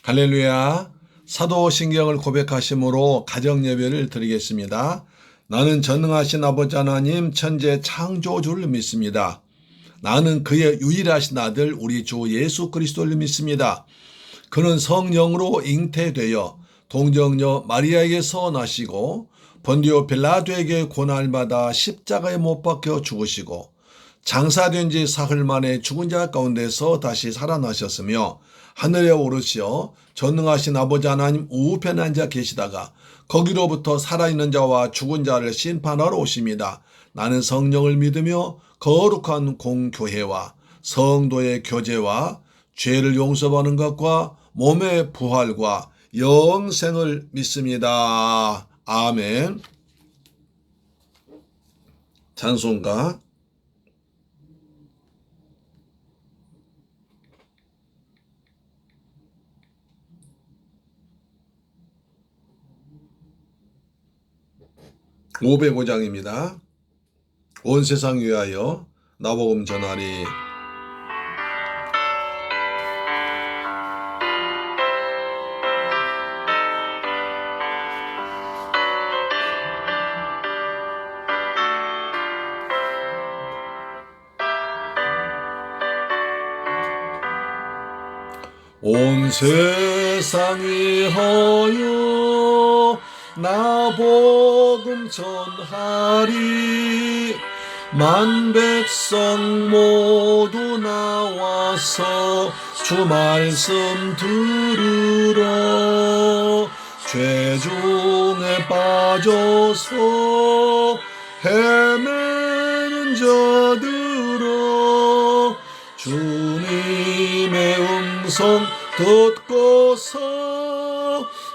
할렐루야. 사도신경을 고백하심으로 가정예배를 드리겠습니다. 나는 전능하신 아버지 하나님 천재 창조주를 믿습니다. 나는 그의 유일하신 아들 우리 주 예수 그리스도를 믿습니다. 그는 성령으로 잉태되어 동정녀 마리아에게서 나시고 본디오 빌라도에게 고난받아 십자가에 못 박혀 죽으시고 장사된 지 사흘 만에 죽은 자 가운데서 다시 살아나셨으며 하늘에 오르시어 전능하신 아버지 하나님 우편에 앉아 계시다가 거기로부터 살아있는 자와 죽은 자를 심판하러 오십니다. 나는 성령을 믿으며 거룩한 공교회와 성도의 교제와 죄를 용서받는 것과 몸의 부활과 영생을 믿습니다. 아멘. 찬송가 505장입니다. 온 세상 위하여 나복음 전하리. 온 세상 위하여 나 복음 전하리. 만 백성 모두 나와서 주 말씀 들으러. 죄 중에 빠져서 헤매는 자들아 주님의 음성 듣고서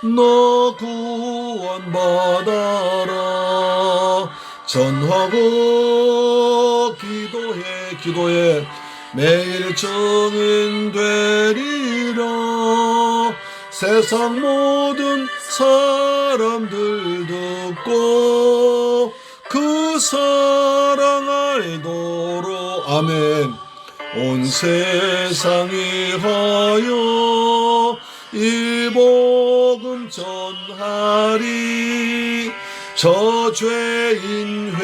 너 구원받아라. 전하고 기도해 매일 증인되리라. 세상 모든 사람들 듣고 그 사랑 알도록. 아멘. 온 세상 위하여 이 복음 전하리. 저 죄인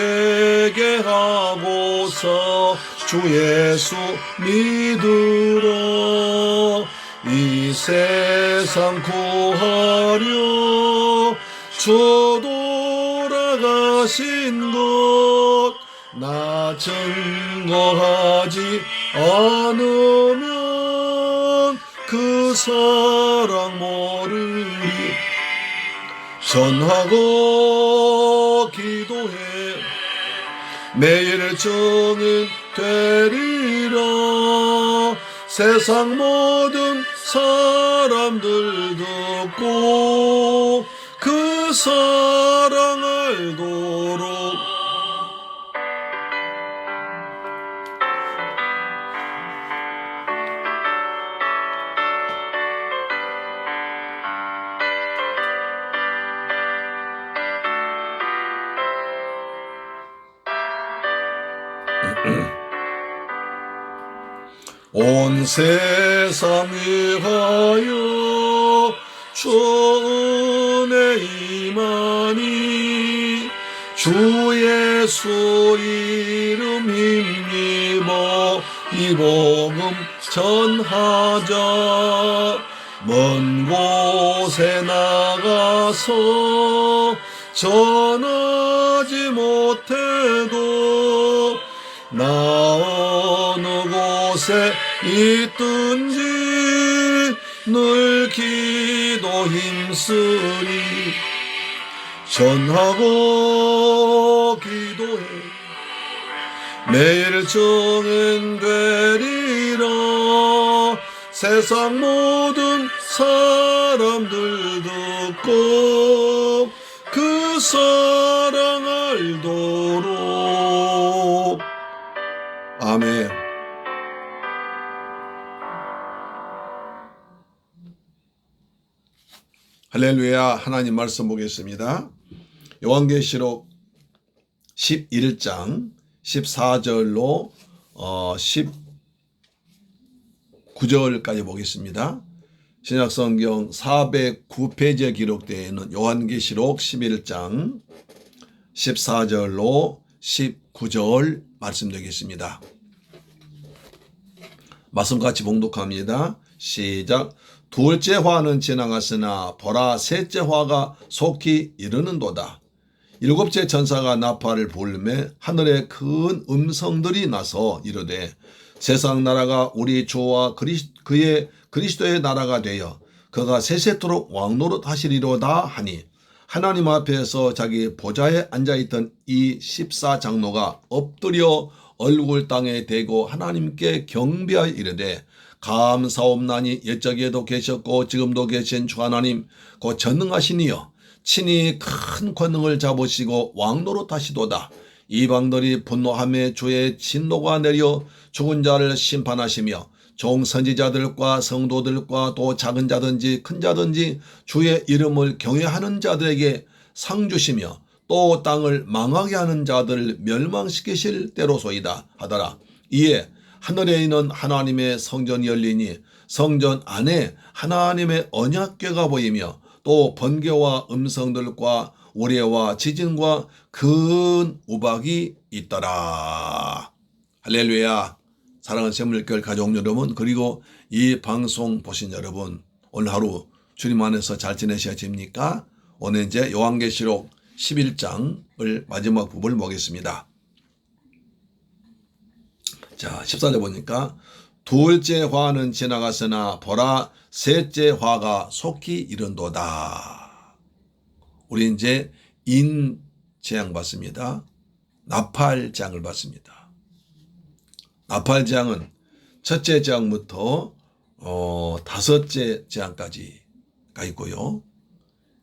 회개하고서 주 예수 믿으러. 이 세상 구하려 주 돌아가신 것 나 증거하지 않으면 그 사랑 모르리. 전하고 기도해 매일 증인 되리라. 세상 모든 사람들 듣고 그 사랑 알도록. 온 세상 위하여 주 은혜 임하니. 주 예수 이름 힘입어 이 복음 전하자. 먼 곳에 나가서 전하지 못해도 나 어느 곳에 있든지 늘 기도 힘쓰리. 전하고 기도해 매일 증인되리라. 세상 모든 사람들 듣고 그 사랑 알도록. 아멘. 할렐루야. 하나님 말씀 보겠습니다. 요한계시록 11장 14절로 19절까지 보겠습니다. 신약성경 409페이지에 기록되어 있는 요한계시록 11장 14절로 19절 말씀드리겠습니다. 말씀 같이 봉독합니다. 시작. 둘째 화는 지나갔으나 보라 셋째 화가 속히 이르는도다. 일곱째 천사가 나팔을 불매 하늘에 큰 음성들이 나서 이르되 세상 나라가 우리 주와 그의 그리스도의 나라가 되어 그가 세세토록 왕노릇 하시리로다 하니 하나님 앞에서 자기 보좌에 앉아있던 이 14장로가 엎드려 얼굴 땅에 대고 하나님께 경배하여 이르되 감사옵나니 옛적에도 계셨고 지금도 계신 주 하나님 곧 전능하시니여 친히 큰 권능을 잡으시고 왕노릇 하시도다. 이방들이 분노하며 주의 진노가 내려 죽은 자를 심판하시며 종 선지자들과 성도들과 또 작은 자든지 큰 자든지 주의 이름을 경외하는 자들에게 상 주시며 또 땅을 망하게 하는 자들을 멸망시키실 때로소이다 하더라. 이에 하늘에 있는 하나님의 성전이 열리니 성전 안에 하나님의 언약궤가 보이며 또 번개와 음성들과 우레와 지진과 큰 우박이 있더라. 할렐루야. 사랑하는 샘물교회 가족 여러분, 그리고 이 방송 보신 여러분, 오늘 하루 주님 안에서 잘 지내셔집니까? 오늘 이제 요한계시록 11장을 마지막 부분을 보겠습니다. 자, 14절 보니까 둘째 화는 지나갔으나 보라 셋째 화가 속히 이른도다. 우리 이제 인재앙 받습니다. 나팔재앙을 받습니다. 나팔재앙은 첫째 재앙부터 다섯째 재앙까지가 있고요.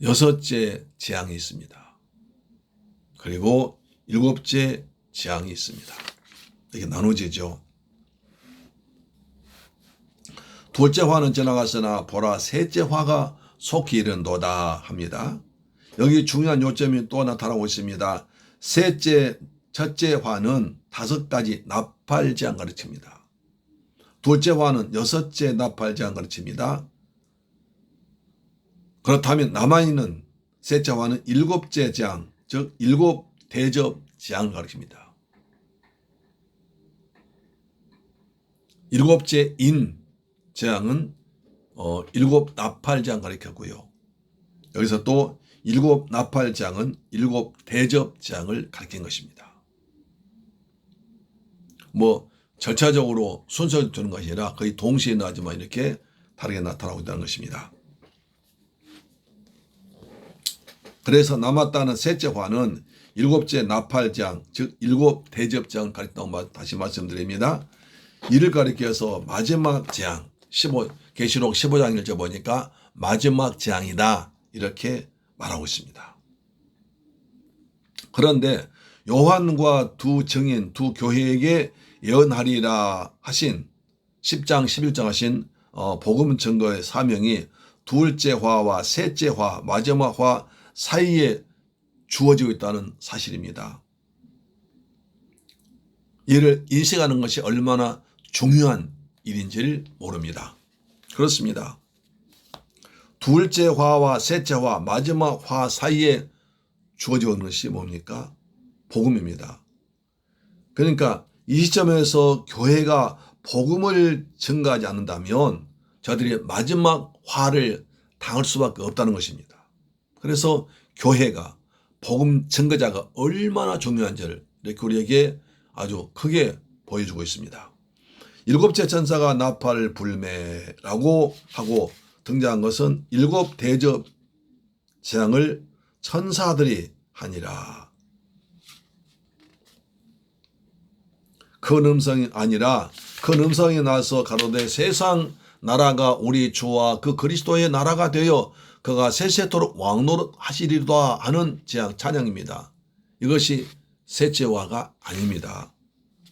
여섯째 재앙이 있습니다. 그리고 일곱째 재앙이 있습니다. 이렇게 나누어지죠. 둘째 화는 지나갔으나 보라 셋째 화가 속히 이른도다 합니다. 여기 중요한 요점이 또 나타나고 있습니다. 첫째 화는 5가지 나팔재앙 가르칩니다. 둘째 화는 6째 나팔재앙 가르칩니다. 그렇다면 남아있는 셋째 화는 7째 재앙, 즉 7대접 재앙을 가르칩니다. 7째 재앙은 7나팔재앙 가르쳤고요. 여기서 또 7나팔재앙은 7대접재앙을 가르친 것입니다. 뭐 절차적으로 순서를 두는 것이 아니라 거의 동시에 나지만 이렇게 다르게 나타나고 있다는 것입니다. 그래서 남았다는 셋째 화는 7째 나팔재앙, 즉 7대접재앙을 가르친다고 다시 말씀드립니다. 이를 가리켜서 마지막 재앙, 계시록 15장 읽어 보니까 마지막 재앙이다 이렇게 말하고 있습니다. 그런데 요한과 두 증인, 두 교회에게 예언하리라 하신 10장, 11장 하신 복음 증거의 사명이 둘째 화와 셋째 화, 마지막 화 사이에 주어지고 있다는 사실입니다. 이를 인식하는 것이 얼마나 중요한 일인지를 모릅니다. 그렇습니다. 둘째 화와 셋째 화, 마지막 화 사이에 주어지고 있는 것이 뭡니까? 복음입니다. 그러니까 이 시점에서 교회가 복음을 증거하지 않는다면 저들이 마지막 화를 당할 수밖에 없다는 것입니다. 그래서 교회가 복음 증거자가 얼마나 중요한지를 이렇게 우리에게 아주 크게 보여주고 있습니다. 7째 천사가 나팔을 불매라고 하고 등장한 것은 7대접 재앙을 천사들이 하니라. 큰 음성이 아니라 큰 음성이 나서 가로되 세상 나라가 우리 주와 그 그리스도의 나라가 되어 그가 세세토록 왕노릇 하시리로다 하는 재앙 찬양입니다. 이것이 셋째 화가 아닙니다.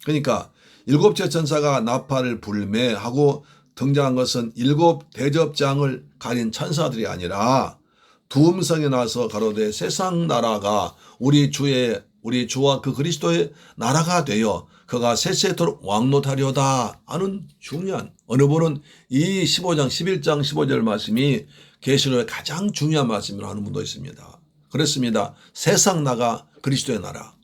그러니까 7째 천사가 나팔을 불매하고 등장한 것은 7대접장을 가린 천사들이 아니라 두 음성이 나서 가로되 세상 나라가 우리 주와 그 그리스도의 나라가 되어 그가 세세토록 왕노하려다 하는 중요한, 어느 분은 이 15장 11장 15절 말씀이 계시록의 가장 중요한 말씀이라고 하는 분도 있습니다. 그렇습니다. 세상 나가 그리스도의 나라,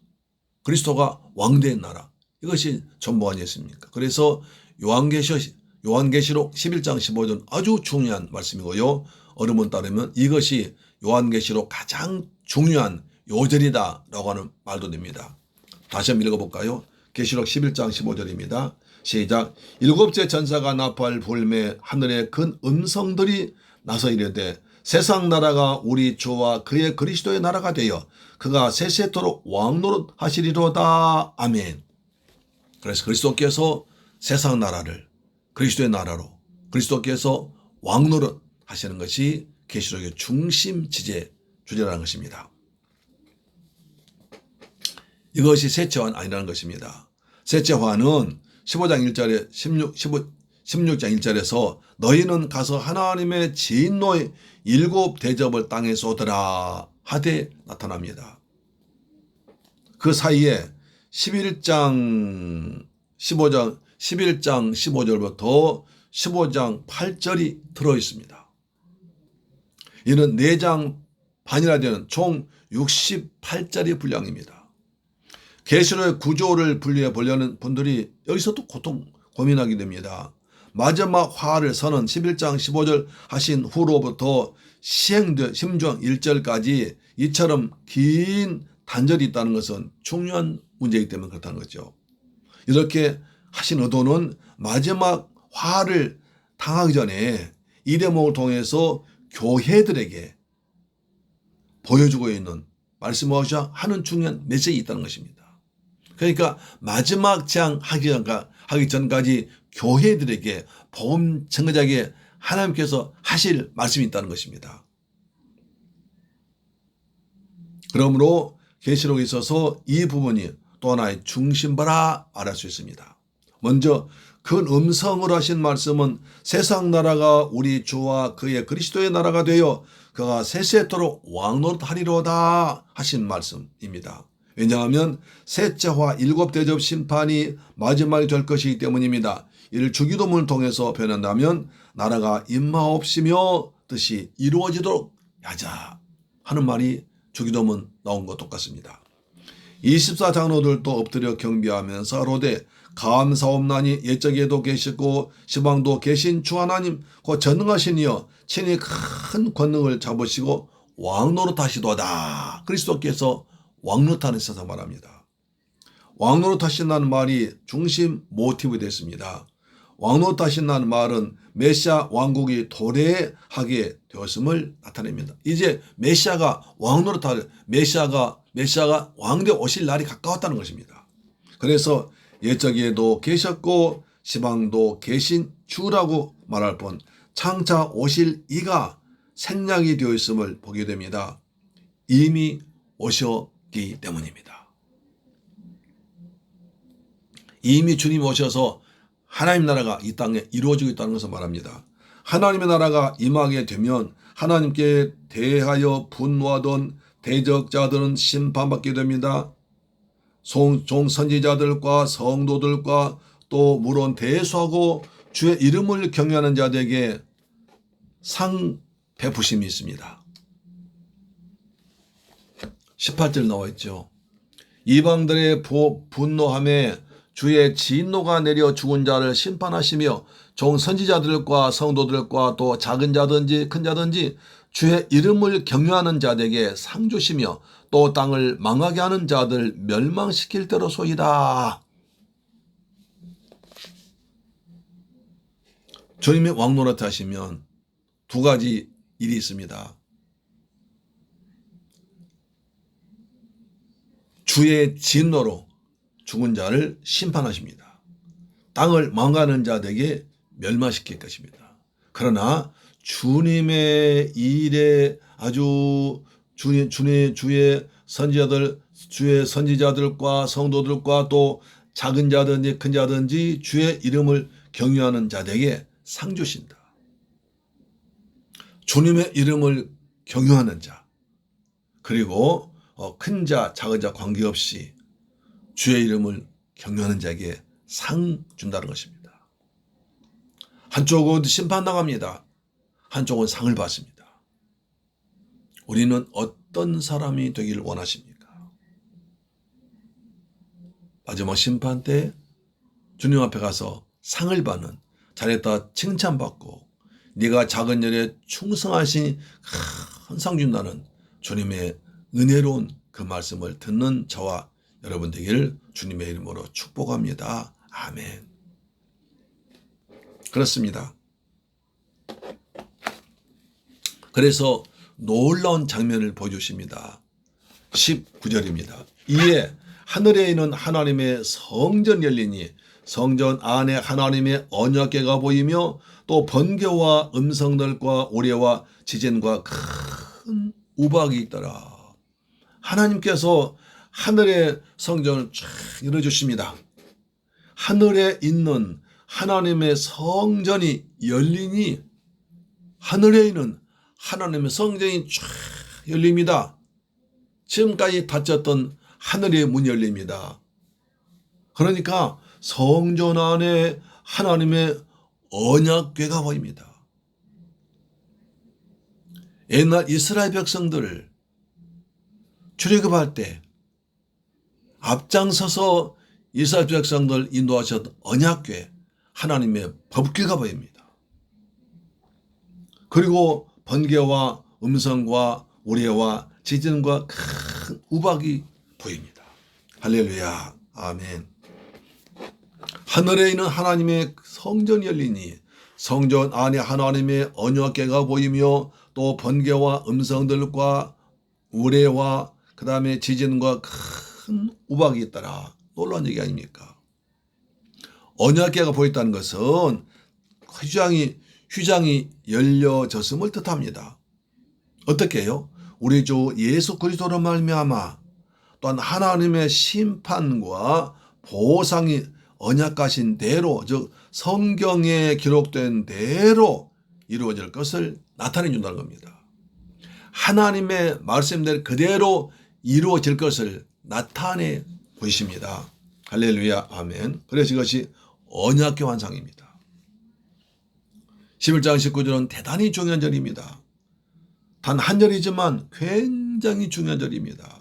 그리스도가 왕된 나라, 이것이 전부 아니었습니까? 그래서 요한계시록 11장 15절 아주 중요한 말씀이고요. 어느 분 따르면 이것이 요한계시록 가장 중요한 요절이다라고 하는 말도 됩니다. 다시 한번 읽어볼까요? 계시록 11장 15절입니다. 시작. 일곱째 전사가 나팔 불매 하늘에 큰 음성들이 나서 이르되 세상 나라가 우리 주와 그의 그리스도의 나라가 되어 그가 세세토록 왕노릇 하시리로다. 아멘. 그래서 그리스도께서 세상 나라를 그리스도의 나라로, 그리스도께서 왕노릇 하시는 것이 계시록의 중심 주제라는 것입니다. 이것이 셋째화는 아니라는 것입니다. 셋째화는 15장 1절에 16장 1절에서 너희는 가서 하나님의 진노의 7 대접을 땅에 쏟으라 하되 나타납니다. 그 사이에 11장 15절부터 15장 8절이 들어있습니다. 이는 4장 반이나 되는 총 68자리 분량입니다. 계시록의 구조를 분리해 보려는 분들이 여기서 또 고민하게 됩니다. 마지막 화를 서는 11장 15절 하신 후로부터 시행된 심정 1절까지 이처럼 긴 단절이 있다는 것은 중요한 문제이기 때문에 그렇다는 거죠. 이렇게 하신 의도는 마지막 화를 당하기 전에 이 대목을 통해서 교회들에게 보여주고 있는 말씀하고자 하는 중요한 메시지가 있다는 것입니다. 그러니까 마지막 재앙 하기 전까지 교회들에게 복음 전가자에게 하나님께서 하실 말씀이 있다는 것입니다. 그러므로 계시록에 있어서 이 부분이 또 하나의 중심바라 말할 수 있습니다. 먼저 큰 음성으로 하신 말씀은 세상 나라가 우리 주와 그의 그리스도의 나라가 되어 그가 세세토록 왕노릇하리로다 하신 말씀입니다. 왜냐하면 셋째화 7 대접 심판이 마지막이 될 것이기 때문입니다. 이를 주기도문을 통해서 변한다면 나라가 임하옵시며 뜻이 이루어지도록 하자 하는 말이 주기도문 나온 것 똑같습니다. 24장로들도 엎드려 경배하면서 하로되 감사옵나니 옛적에도 계시고 시방도 계신 주 하나님 곧 전능하신 이여 친히 큰 권능을 잡으시고 왕노릇하시도다. 그리스도께서 왕노릇하는 세상 말합니다. 왕노릇하신다는 말이 중심 모티브 됐습니다. 왕노릇하신다는 말은 메시아 왕국이 도래하게 되었음을 나타냅니다. 이제 메시아가 왕노릇할 메시아가 왕대 오실 날이 가까웠다는 것입니다. 그래서 옛적에도 계셨고 시방도 계신 주라고 말할 뿐 장차 오실 이가 생략이 되어 있음을 보게 됩니다. 이미 오셨기 때문입니다. 이미 주님이 오셔서 하나님 나라가 이 땅에 이루어지고 있다는 것을 말합니다. 하나님의 나라가 임하게 되면 하나님께 대하여 분노하던 대적자들은 심판받게 됩니다. 종 선지자들과 성도들과 또 물론 대수하고 주의 이름을 경외하는 자들에게 상 베푸심이 있습니다. 18절 나와 있죠. 이방들의 분노함에 주의 진노가 내려 죽은 자를 심판하시며 종 선지자들과 성도들과 또 작은 자든지 큰 자든지 주의 이름을 경외하는 자들에게 상 주시며 또 땅을 망하게 하는 자들 멸망시킬 대로 소이다. 주님이 왕노릇 하시면 두 가지 일이 있습니다. 주의 진노로 죽은 자를 심판하십니다. 땅을 망하는 자들에게 멸망시킬 것입니다. 그러나 주님의 일에 아주 주의 선지자들과 성도들과 또 작은 자든지 큰 자든지 주의 이름을 경외하는 자들에게 상 주신다. 주님의 이름을 경외하는 자, 그리고 큰 자, 작은 자 관계없이 주의 이름을 경유하는 자에게 상 준다는 것입니다. 한쪽은 심판당합니다. 한쪽은 상을 받습니다. 우리는 어떤 사람이 되기를 원하십니까? 마지막 심판 때 주님 앞에 가서 상을 받는, 잘했다 칭찬받고 네가 작은 일에 충성하신 큰 상 준다는 주님의 은혜로운 그 말씀을 듣는 저와 여러분 되기를 주님의 이름으로 축복합니다. 아멘. 그렇습니다. 그래서 놀라운 장면을 보여주십니다. 19절입니다. 이에 하늘에 있는 하나님의 성전 열리니 성전 안에 하나님의 언약궤가 보이며 또 번개와 음성들과 우레와 지진과 큰 우박이 있더라. 하나님께서 하늘의 성전을 쫙 열어주십니다. 하늘에 있는 하나님의 성전이 열리니 하늘에 있는 하나님의 성전이 쫙 열립니다. 지금까지 닫혔던 하늘의 문이 열립니다. 그러니까 성전 안에 하나님의 언약궤가 보입니다. 옛날 이스라엘 백성들 출애굽할 때 앞장서서 이스라엘 백성들 인도하셨던 언약궤, 하나님의 법궤가 보입니다. 그리고 번개와 음성과 우레와 지진과 큰 우박이 보입니다. 할렐루야. 아멘. 하늘에 있는 하나님의 성전이 열리니 성전 안에 하나님의 언약궤가 보이며 또 번개와 음성들과 우레와 그 다음에 지진과 큰 우박이 있더라. 놀라운 얘기 아닙니까? 언약궤가 보였다는 것은 휘장이 열려졌음을 뜻합니다. 어떻게 해요? 우리 주 예수 그리스도로 말미암아 또한 하나님의 심판과 보상이 언약하신 대로, 즉 성경에 기록된 대로 이루어질 것을 나타내 준다는 겁니다. 하나님의 말씀대로 그대로 이루어질 것을 나타내 보이십니다. 할렐루야. 아멘. 그래서 이것이 언약궤 환상입니다. 11장 19절은 대단히 중요한 절입니다. 단 한 절이지만 굉장히 중요한 절입니다.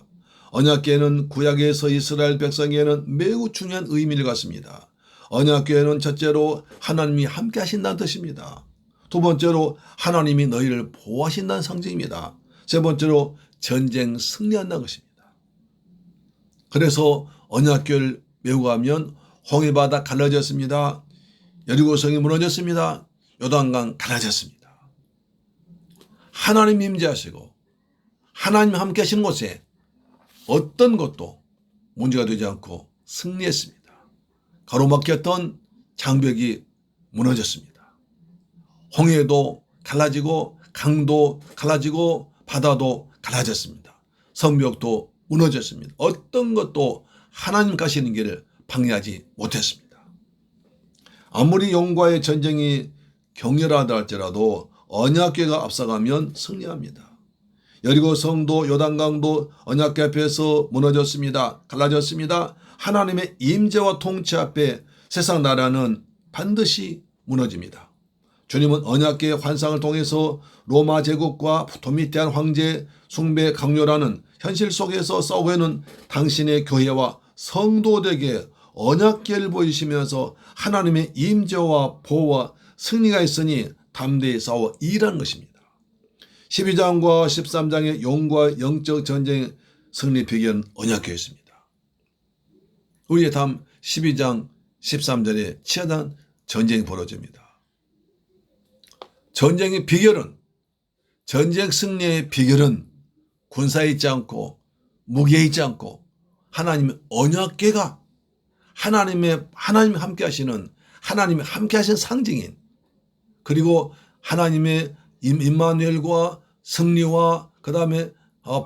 언약궤는 구약에서 이스라엘 백성에게는 매우 중요한 의미를 갖습니다. 언약궤는 첫째로 하나님이 함께 하신다는 뜻입니다. 두 번째로 하나님이 너희를 보호하신다는 상징입니다. 세 번째로 전쟁 승리한다는 것입니다. 그래서 언약궤를 메고 가면 홍해바다 갈라졌습니다. 여리고성이 무너졌습니다. 요단강 갈라졌습니다. 하나님 임재하시고 하나님 함께 하시는 곳에 어떤 것도 문제가 되지 않고 승리했습니다. 가로막혔던 장벽이 무너졌습니다. 홍해도 갈라지고 강도 갈라지고 바다도 갈라졌습니다. 성벽도 무너졌습니다. 어떤 것도 하나님 가시는 길을 방해하지 못했습니다. 아무리 용과의 전쟁이 격렬하다 할지라도 언약궤가 앞서가면 승리합니다. 여리고 성도 요단강도 언약궤 앞에서 무너졌습니다. 갈라졌습니다. 하나님의 임재와 통치 앞에 세상 나라는 반드시 무너집니다. 주님은 언약궤 환상을 통해서 로마 제국과 도미티안 황제 숭배 강요라는 현실 속에서 싸우고 있는 당신의 교회와 성도들에게 언약궤를 보이시면서 하나님의 임재와 보호와 승리가 있으니 담대히 싸워 이기라는 것입니다. 12장과 13장의 용과 영적 전쟁의 승리 비결은 언약궤였습니다. 우리의 다음 12장 13절에 치열한 전쟁이 벌어집니다. 전쟁의 비결은, 전쟁 승리의 비결은 군사에 있지 않고 무기에 있지 않고 하나님의 언약궤가 하나님 함께 하시는, 하나님이 함께 하신 상징인, 그리고 하나님의 임마누엘과 승리와 그 다음에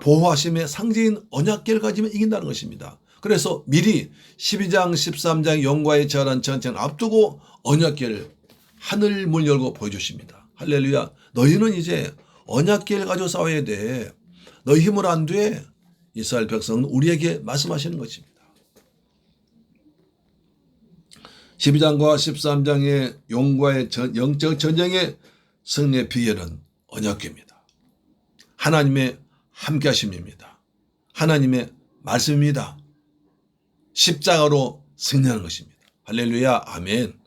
보호하심의 상징인 언약궤를 가지면 이긴다는 것입니다. 그래서 미리 12장 13장 영과에 처한 전쟁을 앞두고 언약궤를 하늘 문 열고 보여주십니다. 할렐루야. 너희는 이제 언약궤를 가지고 싸워야 돼. 너희 힘으로 안 돼. 이스라엘 백성은 우리에게 말씀하시는 것입니다. 12장과 13장의 용과의 영적 전쟁의 승리의 비결은 언약궤입니다. 하나님의 함께 하심입니다. 하나님의 말씀입니다. 십자가로 승리하는 것입니다. 할렐루야, 아멘.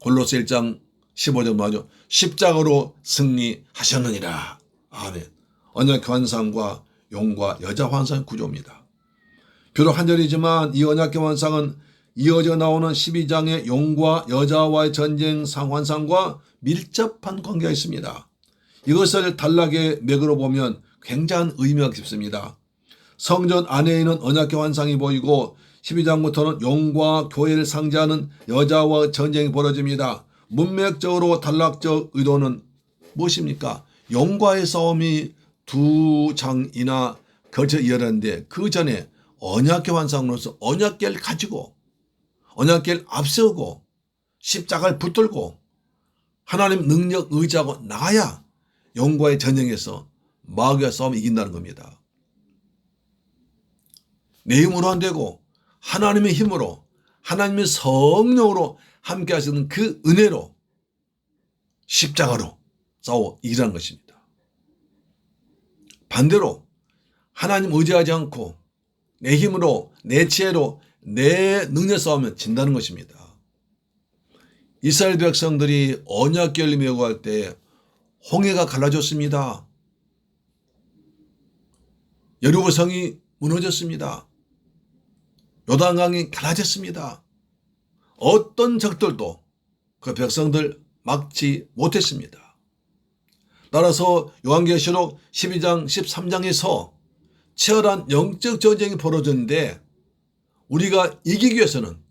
골로새 1장 15절 맞죠? 십자가로 승리하셨느니라. 아멘. 언약궤 환상과 용과 여자 환상의 구조입니다. 비록 한 절이지만 이 언약궤 환상은 이어져 나오는 12장의 용과 여자와의 전쟁 환상과 밀접한 관계가 있습니다. 이것을 단락의 맥으로 보면 굉장한 의미가 깊습니다. 성전 안에 있는 언약궤 환상이 보이고 12장부터는 용과 교회를 상징하는 여자와 전쟁이 벌어집니다. 문맥적으로 단락적 의도는 무엇입니까? 용과의 싸움이 두 장이나 걸쳐 이어졌는데 그 전에 언약궤 환상으로서 언약궤를 가지고 언약궤를 앞세우고 십자가를 붙들고 하나님 능력 의지하고 나가야 용과의 전쟁에서 마귀와 싸움을 이긴다는 겁니다. 내 힘으로 안 되고 하나님의 힘으로 하나님의 성령으로 함께 하시는 그 은혜로 십자가로 싸워 이기라는 것입니다. 반대로 하나님 의지하지 않고 내 힘으로 내 지혜로 내 능력 싸우면 진다는 것입니다. 이스라엘 백성들이 언약궤를 메고 갈 때 홍해가 갈라졌습니다. 여리고성이 무너졌습니다. 요단강이 갈라졌습니다. 어떤 적들도 그 백성들 막지 못했습니다. 따라서 요한계시록 12장 13장에서 치열한 영적 전쟁이 벌어졌는데 우리가 이기기 위해서는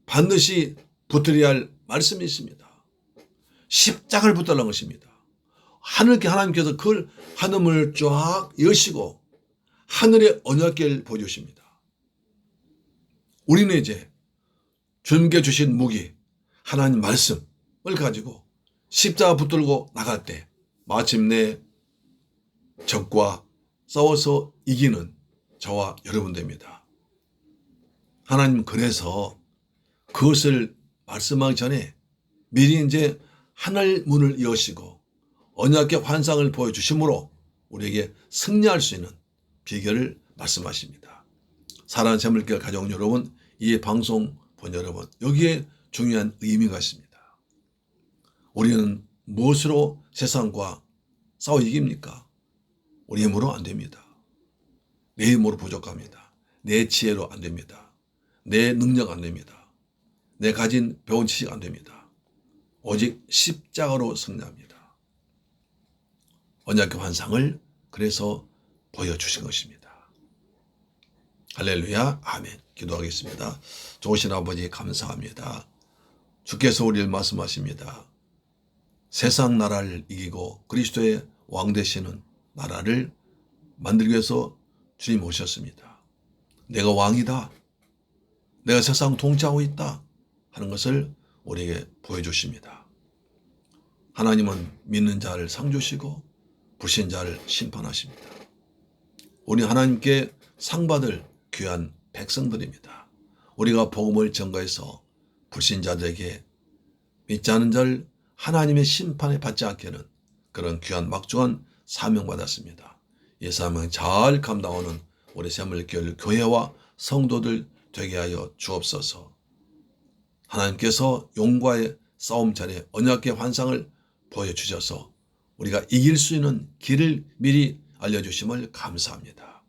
반드시 붙들어야 할 말씀이 있습니다. 십자가를 붙들라는 것입니다. 하나님께서 그 하늘을 쫙 여시고 하늘의 언약궤를 보여주십니다. 우리는 이제 주님께 주신 무기 하나님 말씀을 가지고 십자가 붙들고 나갈 때 마침내 적과 싸워서 이기는 저와 여러분 됩니다. 하나님 그래서 그것을 말씀하기 전에 미리 이제 하늘 문을 여시고 언약궤 환상을 보여주심으로 우리에게 승리할 수 있는 비결을 말씀하십니다. 사랑하는 재물교회 가족 여러분, 이 방송 본 여러분, 여기에 중요한 의미가 있습니다. 우리는 무엇으로 세상과 싸워 이깁니까? 우리 힘으로 안 됩니다. 내 힘으로 부족합니다. 내 지혜로 안 됩니다. 내 능력 안 됩니다. 내 가진 배운 지식 안 됩니다. 오직 십자가로 승리합니다. 언약궤 환상을 그래서 보여주신 것입니다. 할렐루야, 아멘. 기도하겠습니다. 좋으신 아버지 감사합니다. 주께서 우리를 말씀하십니다. 세상 나라를 이기고 그리스도의 왕 되시는 나라를 만들기 위해서 주님 오셨습니다. 내가 왕이다. 내가 세상 통치하고 있다 하는 것을 우리에게 보여주십니다. 하나님은 믿는 자를 상 주시고 불신자를 심판하십니다. 우리 하나님께 상 받을 귀한 백성들입니다. 우리가 복음을 전가해서 불신자들에게 믿지 않은 자를 하나님의 심판에 받지 않게 하는 그런 귀한 막중한 사명받았습니다. 이 사명 잘 감당하는 우리 새물교회 교회와 성도들 되게 하여 주옵소서. 하나님께서 용과의 싸움 전에 언약궤 환상을 보여주셔서 우리가 이길 수 있는 길을 미리 알려주심을 감사합니다.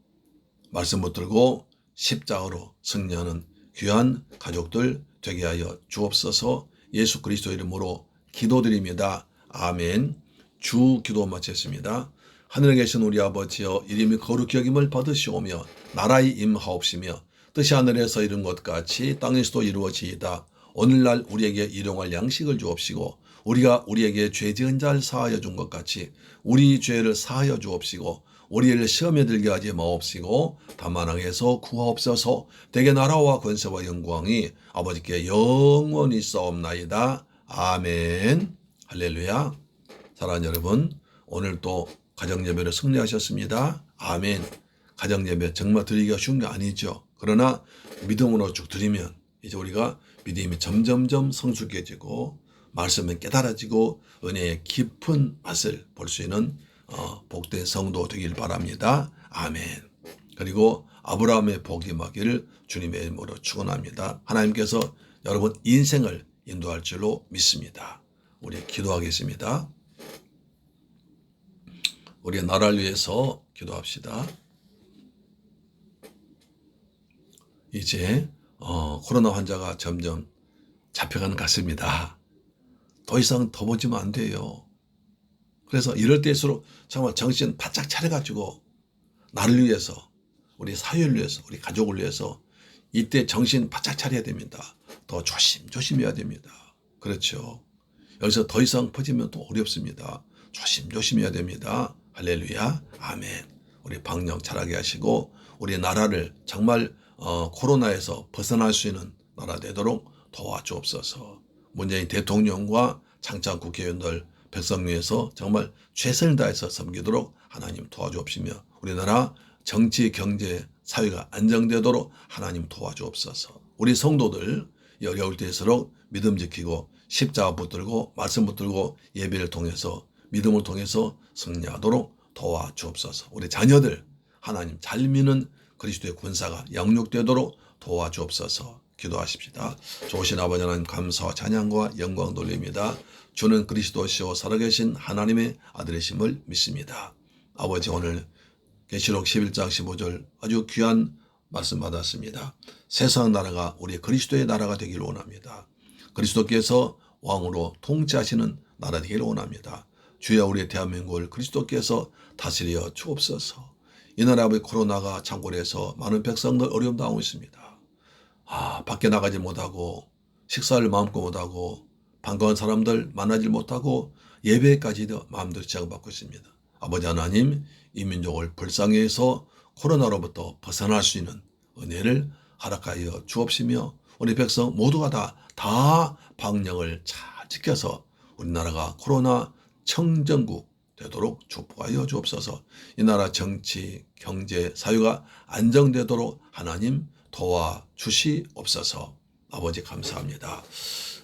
말씀 붙들고 십자가로 승리하는 귀한 가족들 되게 하여 주옵소서. 예수 그리스도 이름으로 기도드립니다. 아멘. 주 기도 마쳤습니다. 하늘에 계신 우리 아버지여, 이름이 거룩히 여김을 받으시오며 나라의 임하옵시며 뜻이 하늘에서 이룬 것 같이 땅에서도 이루어지이다. 오늘날 우리에게 일용할 양식을 주옵시고 우리가 우리에게 죄 지은 자를 사하여 준 것 같이 우리 죄를 사하여 주옵시고 우리를 시험에 들게 하지 마옵시고 다만 악에서 구하옵소서. 대개 나라와 권세와 영광이 아버지께 영원히 있사옵나이다. 아멘. 할렐루야. 사랑하는 여러분, 오늘 또 가정예배를 승리하셨습니다. 아멘. 가정예배 정말 드리기가 쉬운 게 아니죠. 그러나 믿음으로 쭉 드리면 이제 우리가 믿음이 점점점 성숙해지고 말씀에 깨달아지고 은혜의 깊은 맛을 볼 수 있는 복된 성도 되길 바랍니다. 아멘. 그리고 아브라함의 복이 임하기를 주님의 이름으로 축원합니다. 하나님께서 여러분 인생을 인도할 줄로 믿습니다. 우리 기도하겠습니다. 우리 나라를 위해서 기도합시다. 이제 코로나 환자가 점점 잡혀가는 것 같습니다. 더 이상 더 보지면 안 돼요. 그래서 이럴 때일수록 정말 정신 바짝 차려가지고 나를 위해서, 우리 사회를 위해서, 우리 가족을 위해서 이때 정신 바짝 차려야 됩니다. 더 조심해야 됩니다. 그렇죠. 여기서 더 이상 퍼지면 또 어렵습니다. 조심해야 됩니다. 할렐루야. 아멘. 우리 방역 잘하게 하시고 우리 나라를 정말 코로나에서 벗어날 수 있는 나라 되도록 도와주옵소서. 문재인 대통령과 창창 국회의원들 백성 위해서 정말 최선을 다해서 섬기도록 하나님 도와주옵시며 우리나라 정치, 경제, 사회가 안정되도록 하나님 도와주옵소서. 우리 성도들 어려울 때일수록 믿음 지키고 십자가 붙들고 말씀 붙들고 예배를 통해서 믿음을 통해서 승리하도록 도와주옵소서. 우리 자녀들 하나님 잘 믿는 그리스도의 군사가 영육되도록 도와주옵소서. 기도하십시다. 좋으신 아버지 하나님 감사와 찬양과 영광 돌립니다. 주는 그리스도시요 살아계신 하나님의 아들이심을 믿습니다. 아버지 오늘 계시록 11장 15절 아주 귀한 말씀 받았습니다. 세상 나라가 우리 그리스도의 나라가 되기를 원합니다. 그리스도께서 왕으로 통치하시는 나라 되기를 원합니다. 주여 우리 대한민국을 그리스도께서 다스려 주옵소서. 이 나라 아버지 코로나가 창궐해서 많은 백성들 어려움 당하고 있습니다. 밖에 나가지 못하고 식사를 마음껏 못하고 반가운 사람들 만나지 못하고 예배까지도 마음대로 제약받고 있습니다. 아버지 하나님 이 민족을 불쌍히 해서 코로나로부터 벗어날 수 있는 은혜를 허락하여 주옵시며 우리 백성 모두가 다 방역을 잘 지켜서 우리나라가 코로나 청정국 되도록 축복하여 주옵소서. 이 나라 정치, 경제, 사회가 안정되도록 하나님 도와주시옵소서. 아버지 감사합니다.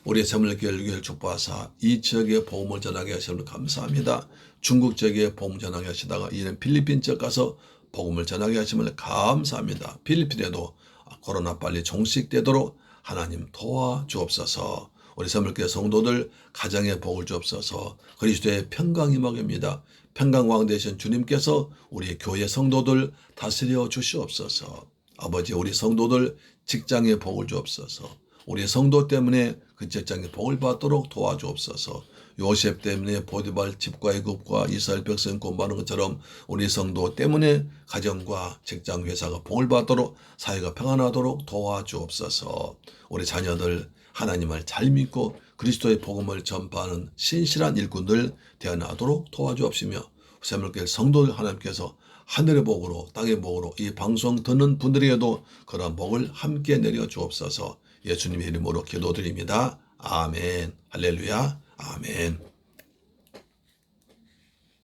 우리의 새물교회를 축복하사 이 지역에 복음을 전하게 하시는 감사합니다. 중국 지역에 복음 전하게 하시다가 이제는 필리핀 지역 가서 복음을 전하게 하심을 감사합니다. 필리핀에도 코로나 빨리 종식되도록 하나님 도와주옵소서. 우리 새물교회 성도들 가정에 복을 주옵소서. 그리스도의 평강이 임하옵니다. 평강왕 되신 주님께서 우리 교회 성도들 다스려 주시옵소서. 아버지 우리 성도들 직장에 복을 주옵소서. 우리 성도 때문에 그 직장에 복을 받도록 도와주옵소서. 요셉 때문에 보디발 집과 애굽과 이스라엘 백성 구원받는 것처럼 우리 성도 때문에 가정과 직장 회사가 복을 받도록 사회가 평안하도록 도와주옵소서. 우리 자녀들 하나님을 잘 믿고 그리스도의 복음을 전파하는 신실한 일꾼들 되어나도록 도와주옵시며 새물교회 성도들 하나님께서 하늘의 복으로 땅의 복으로 이 방송 듣는 분들에게도 그런 복을 함께 내려 주옵소서. 예수님의 이름으로 기도드립니다. 아멘. 할렐루야. 아멘.